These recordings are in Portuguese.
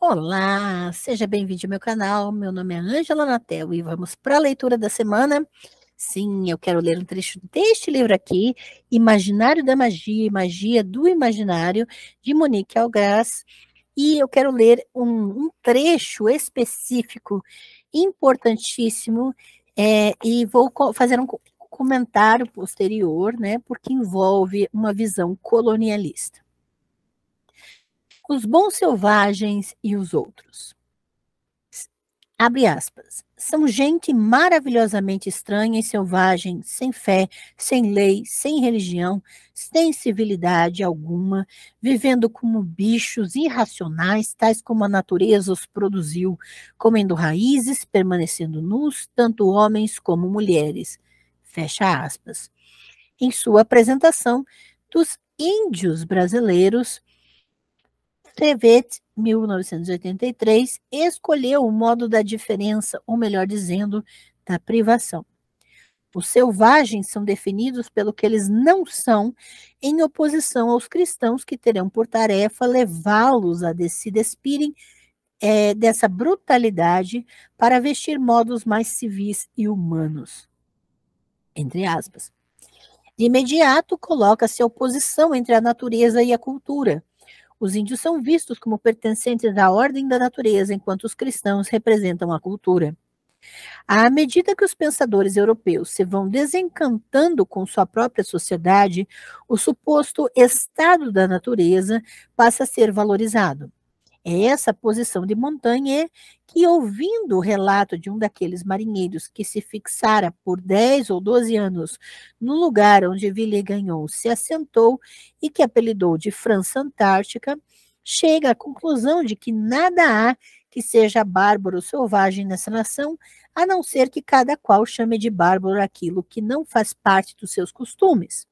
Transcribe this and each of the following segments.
Olá, seja bem-vindo ao meu canal. Meu nome é Ângela Natel e vamos para a leitura da semana. Sim, eu quero ler um trecho deste livro aqui, Imaginário da Magia e Magia do Imaginário, de Monique Algras. E eu quero ler um trecho específico, importantíssimo, e vou fazer um comentário posterior, né, porque envolve uma visão colonialista. Os bons selvagens e os outros. Abre aspas. São gente maravilhosamente estranha e selvagem, sem fé, sem lei, sem religião, sem civilidade alguma, vivendo como bichos irracionais, tais como a natureza os produziu, comendo raízes, permanecendo nus, tanto homens como mulheres. Fecha aspas. Em sua apresentação dos índios brasileiros, Trevet, 1983, escolheu o modo da diferença, ou melhor dizendo, da privação. Os selvagens são definidos pelo que eles não são, em oposição aos cristãos que terão por tarefa levá-los a se despirem dessa brutalidade para vestir modos mais civis e humanos. Entre aspas. De imediato, coloca-se a oposição entre a natureza e a cultura. Os índios são vistos como pertencentes à ordem da natureza, enquanto os cristãos representam a cultura. À medida que os pensadores europeus se vão desencantando com sua própria sociedade, o suposto estado da natureza passa a ser valorizado. É essa posição de Montaigne que, ouvindo o relato de um daqueles marinheiros que se fixara por 10 ou 12 anos no lugar onde Villegagnon se assentou e que apelidou de França Antártica, chega à conclusão de que nada há que seja bárbaro ou selvagem nessa nação, a não ser que cada qual chame de bárbaro aquilo que não faz parte dos seus costumes.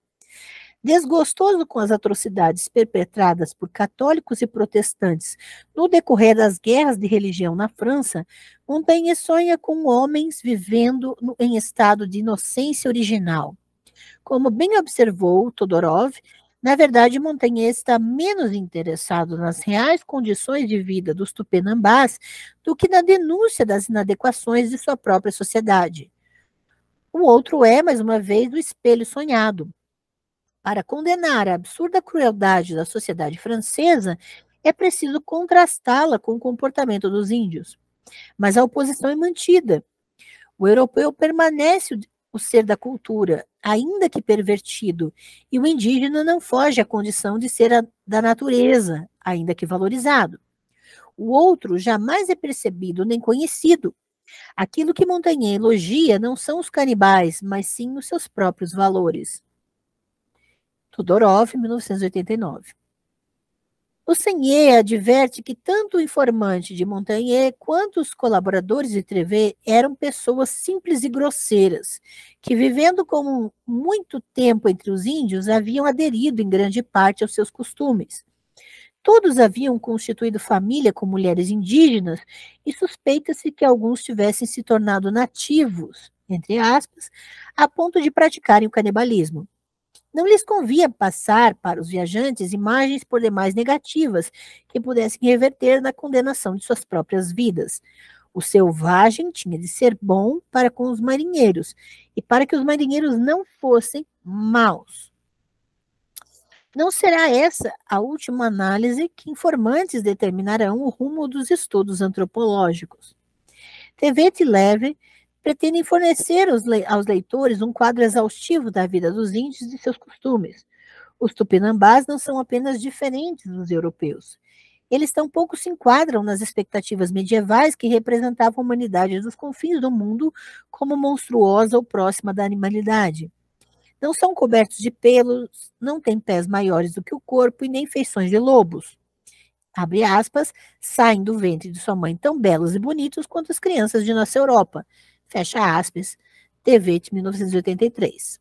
Desgostoso com as atrocidades perpetradas por católicos e protestantes no decorrer das guerras de religião na França, Montaigne sonha com homens vivendo em estado de inocência original. Como bem observou Todorov, na verdade, Montaigne está menos interessado nas reais condições de vida dos tupinambás do que na denúncia das inadequações de sua própria sociedade. O outro é, mais uma vez, o espelho sonhado. Para condenar a absurda crueldade da sociedade francesa, é preciso contrastá-la com o comportamento dos índios. Mas a oposição é mantida. O europeu permanece o ser da cultura, ainda que pervertido, e o indígena não foge à condição de ser da natureza, ainda que valorizado. O outro jamais é percebido nem conhecido. Aquilo que Montaigne elogia não são os canibais, mas sim os seus próprios valores. Todorov, 1989. O Sennier adverte que tanto o informante de Montaigne quanto os colaboradores de Trevet eram pessoas simples e grosseiras, que, vivendo como muito tempo entre os índios, haviam aderido em grande parte aos seus costumes. Todos haviam constituído família com mulheres indígenas e suspeita-se que alguns tivessem se tornado nativos, entre aspas, a ponto de praticarem o canibalismo. Não lhes convia passar para os viajantes imagens por demais negativas que pudessem reverter na condenação de suas próprias vidas. O selvagem tinha de ser bom para com os marinheiros e para que os marinheiros não fossem maus. Não será essa a última análise que informantes determinarão o rumo dos estudos antropológicos. Tevet e Leve pretendem fornecer aos leitores um quadro exaustivo da vida dos índios e seus costumes. Os tupinambás não são apenas diferentes dos europeus. Eles tampouco se enquadram nas expectativas medievais que representavam a humanidade dos confins do mundo como monstruosa ou próxima da animalidade. Não são cobertos de pelos, não têm pés maiores do que o corpo e nem feições de lobos. Abre aspas, saem do ventre de sua mãe tão belos e bonitos quanto as crianças de nossa Europa. Fecha aspas, Tevet, 1983.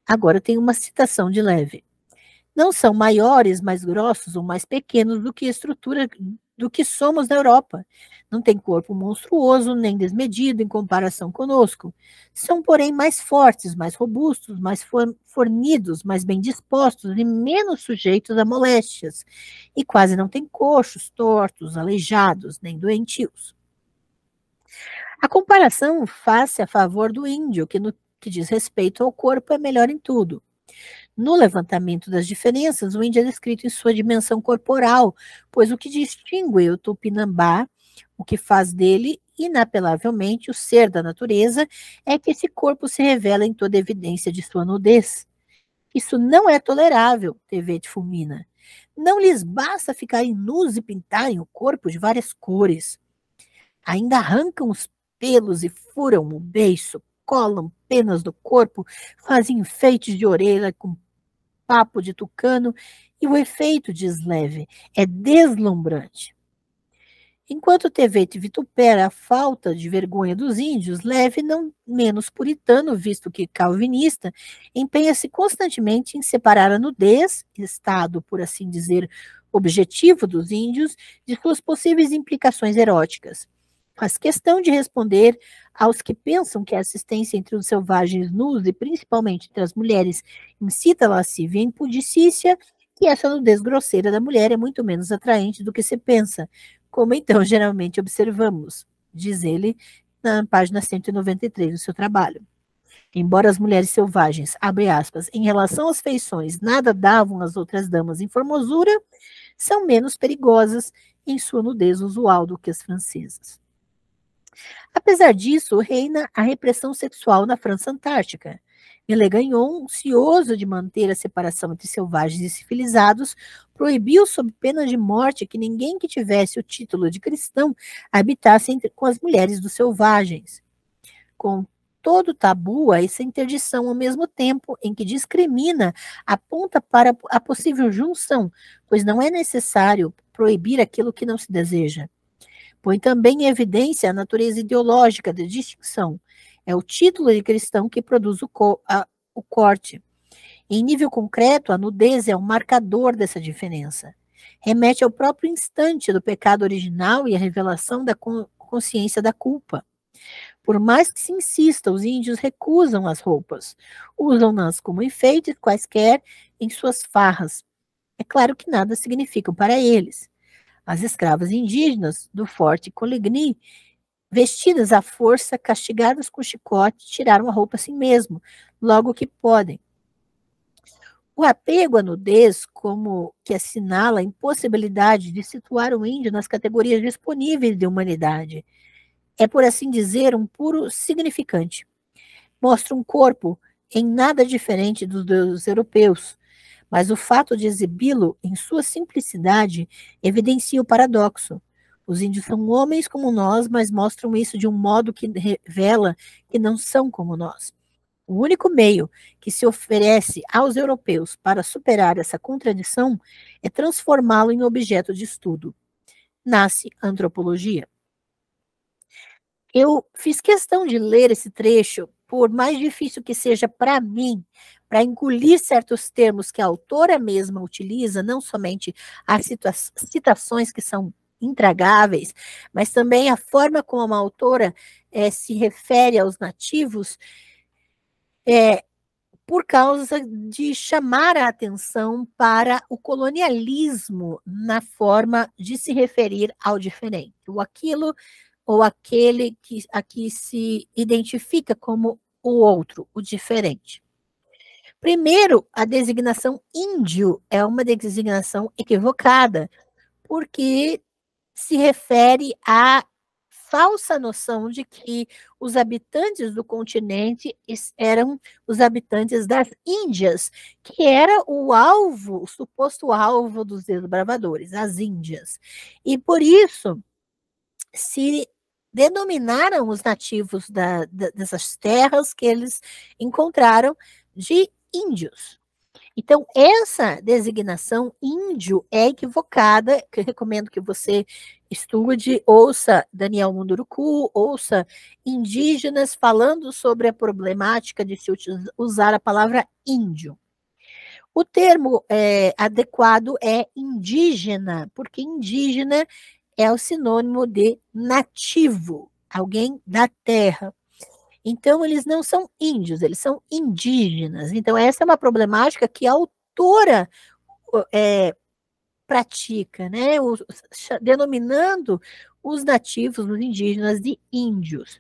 Agora tem uma citação de Leve. Não são maiores, mais grossos ou mais pequenos do que a estrutura do que somos na Europa. Não têm corpo monstruoso nem desmedido em comparação conosco. São, porém, mais fortes, mais robustos, mais fornidos, mais bem dispostos e menos sujeitos a moléstias. E quase não têm coxos, tortos, aleijados, nem doentios. A comparação faz-se a favor do índio, que no que diz respeito ao corpo é melhor em tudo. No levantamento das diferenças, o índio é descrito em sua dimensão corporal, pois o que distingue o tupinambá, o que faz dele, inapelavelmente, o ser da natureza, é que esse corpo se revela em toda a evidência de sua nudez. Isso não é tolerável, Tevete fulmina. Não lhes basta ficarem nus e pintarem o corpo de várias cores. Ainda arrancam os pelos e furam o beiço, colam penas do corpo, fazem enfeites de orelha com papo de tucano, e o efeito, diz Leve, é deslumbrante. Enquanto Tevete vitupera a falta de vergonha dos índios, Leve, não menos puritano, visto que calvinista, empenha-se constantemente em separar a nudez, estado, por assim dizer, objetivo dos índios, de suas possíveis implicações eróticas. Faz questão de responder aos que pensam que a assistência entre os selvagens nus e principalmente entre as mulheres incita a lascívia e impudicícia, que essa nudez grosseira da mulher é muito menos atraente do que se pensa, como então geralmente observamos, diz ele na página 193 do seu trabalho. Embora as mulheres selvagens, abre aspas, em relação às feições, nada davam às outras damas em formosura, são menos perigosas em sua nudez usual do que as francesas. Apesar disso, reina a repressão sexual na França Antártica. Melegagnon, ansioso de manter a separação entre selvagens e civilizados, proibiu sob pena de morte que ninguém que tivesse o título de cristão habitasse com as mulheres dos selvagens. Com todo tabu a essa interdição ao mesmo tempo em que discrimina, aponta para a possível junção, pois não é necessário proibir aquilo que não se deseja. Põe também em evidência a natureza ideológica da distinção. É o título de cristão que produz o corte. Em nível concreto, a nudez é um marcador dessa diferença. Remete ao próprio instante do pecado original e à revelação da consciência da culpa. Por mais que se insista, os índios recusam as roupas. Usam-nas como enfeites quaisquer em suas farras. É claro que nada significam para eles. As escravas indígenas do Forte Coligny, vestidas à força, castigadas com chicote, tiraram a roupa assim mesmo, logo que podem. O apego à nudez, como que assinala a impossibilidade de situar o índio nas categorias disponíveis de humanidade, é, por assim dizer, um puro significante. Mostra um corpo em nada diferente dos europeus, mas o fato de exibi-lo em sua simplicidade evidencia o paradoxo. Os índios são homens como nós, mas mostram isso de um modo que revela que não são como nós. O único meio que se oferece aos europeus para superar essa contradição é transformá-lo em objeto de estudo. Nasce a antropologia. Eu fiz questão de ler esse trecho, por mais difícil que seja para mim, para engolir certos termos que a autora mesma utiliza, não somente as citações que são intragáveis, mas também a forma como a autora se refere aos nativos, por causa de chamar a atenção para o colonialismo na forma de se referir ao diferente, ou aquele que aqui se identifica como o outro, o diferente. Primeiro, a designação índio é uma designação equivocada, porque se refere à falsa noção de que os habitantes do continente eram os habitantes das Índias, que era o alvo, o suposto alvo dos desbravadores, as Índias. E por isso se denominaram os nativos dessas terras que eles encontraram de índios. Então, essa designação índio é equivocada, que eu recomendo que você estude, ouça Daniel Munduruku, ouça indígenas falando sobre a problemática de se usar a palavra índio. O termo adequado é indígena, porque indígena é o sinônimo de nativo, alguém da terra. Então, eles não são índios, eles são indígenas. Então, essa é uma problemática que a autora pratica, né? Denominando os nativos, os indígenas, de índios.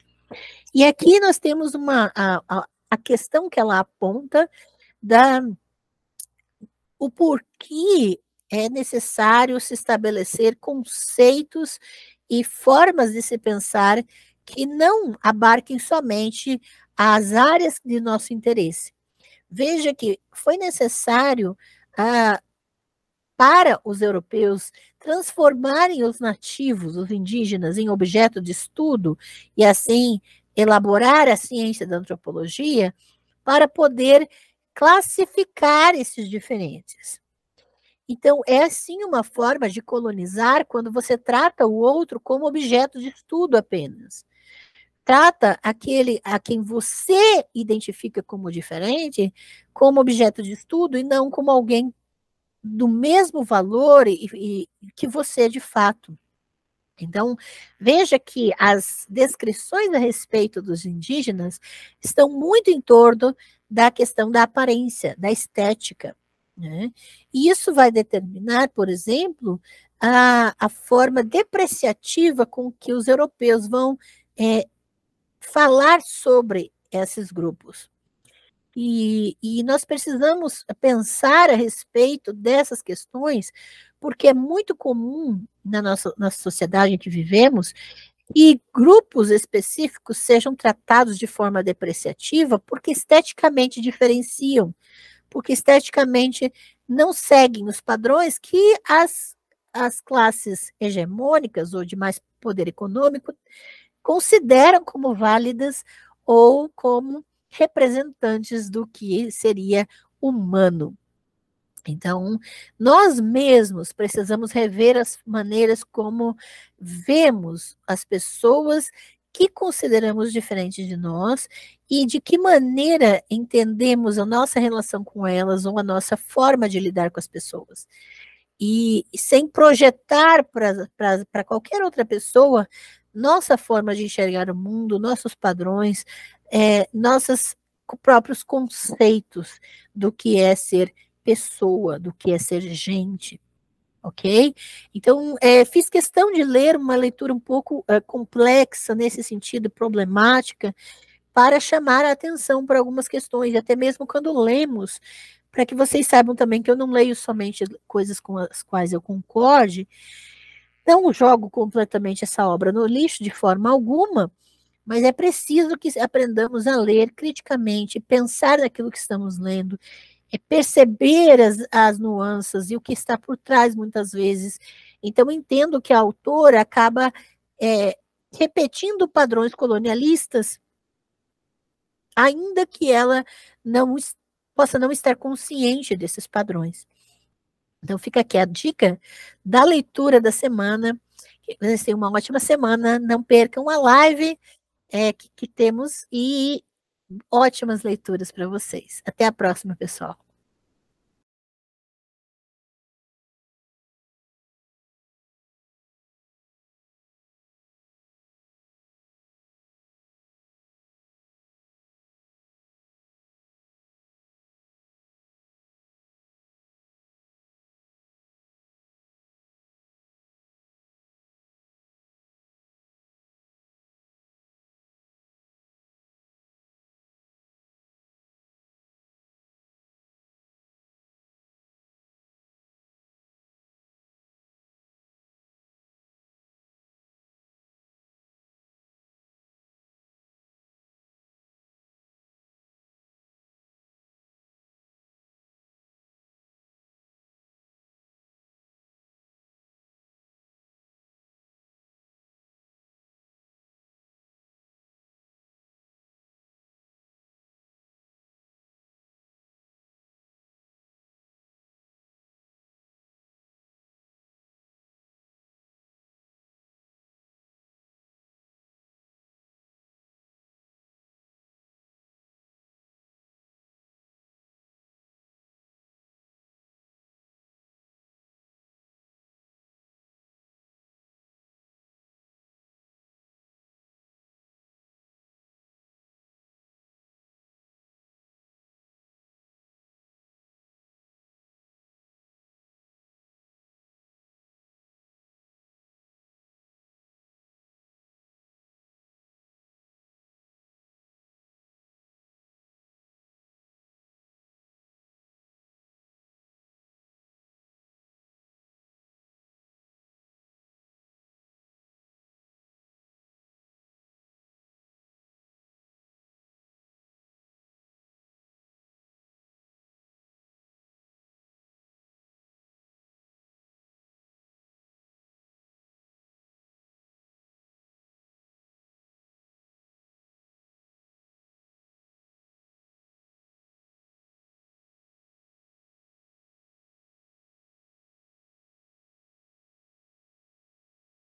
E aqui nós temos a questão que ela aponta o porquê é necessário se estabelecer conceitos e formas de se pensar que não abarquem somente as áreas de nosso interesse. Veja que foi necessário para os europeus transformarem os nativos, os indígenas, em objeto de estudo e assim elaborar a ciência da antropologia para poder classificar esses diferentes. Então, é sim uma forma de colonizar quando você trata o outro como objeto de estudo apenas. Trata aquele a quem você identifica como diferente como objeto de estudo e não como alguém do mesmo valor e que você de fato. Então, veja que as descrições a respeito dos indígenas estão muito em torno da questão da aparência, da estética. Né? E isso vai determinar, por exemplo, a forma depreciativa com que os europeus vão falar sobre esses grupos. E nós precisamos pensar a respeito dessas questões, porque é muito comum na nossa sociedade em que vivemos que grupos específicos sejam tratados de forma depreciativa porque esteticamente diferenciam, porque esteticamente não seguem os padrões que as classes hegemônicas ou de mais poder econômico consideram como válidas ou como representantes do que seria humano. Então, nós mesmos precisamos rever as maneiras como vemos as pessoas que consideramos diferentes de nós e de que maneira entendemos a nossa relação com elas ou a nossa forma de lidar com as pessoas. E sem projetar para qualquer outra pessoa nossa forma de enxergar o mundo, nossos padrões, nossos próprios conceitos do que é ser pessoa, do que é ser gente, ok? Então, fiz questão de ler uma leitura um pouco complexa nesse sentido, problemática, para chamar a atenção para algumas questões, e até mesmo quando lemos, para que vocês saibam também que eu não leio somente coisas com as quais eu concorde, não jogo completamente essa obra no lixo de forma alguma, mas é preciso que aprendamos a ler criticamente, pensar naquilo que estamos lendo, perceber as nuances e o que está por trás muitas vezes. Então, entendo que a autora acaba repetindo padrões colonialistas, ainda que ela não possa não estar consciente desses padrões. Então, fica aqui a dica da leitura da semana. Vocês tenham uma ótima semana. Não percam a live que temos e ótimas leituras para vocês. Até a próxima, pessoal.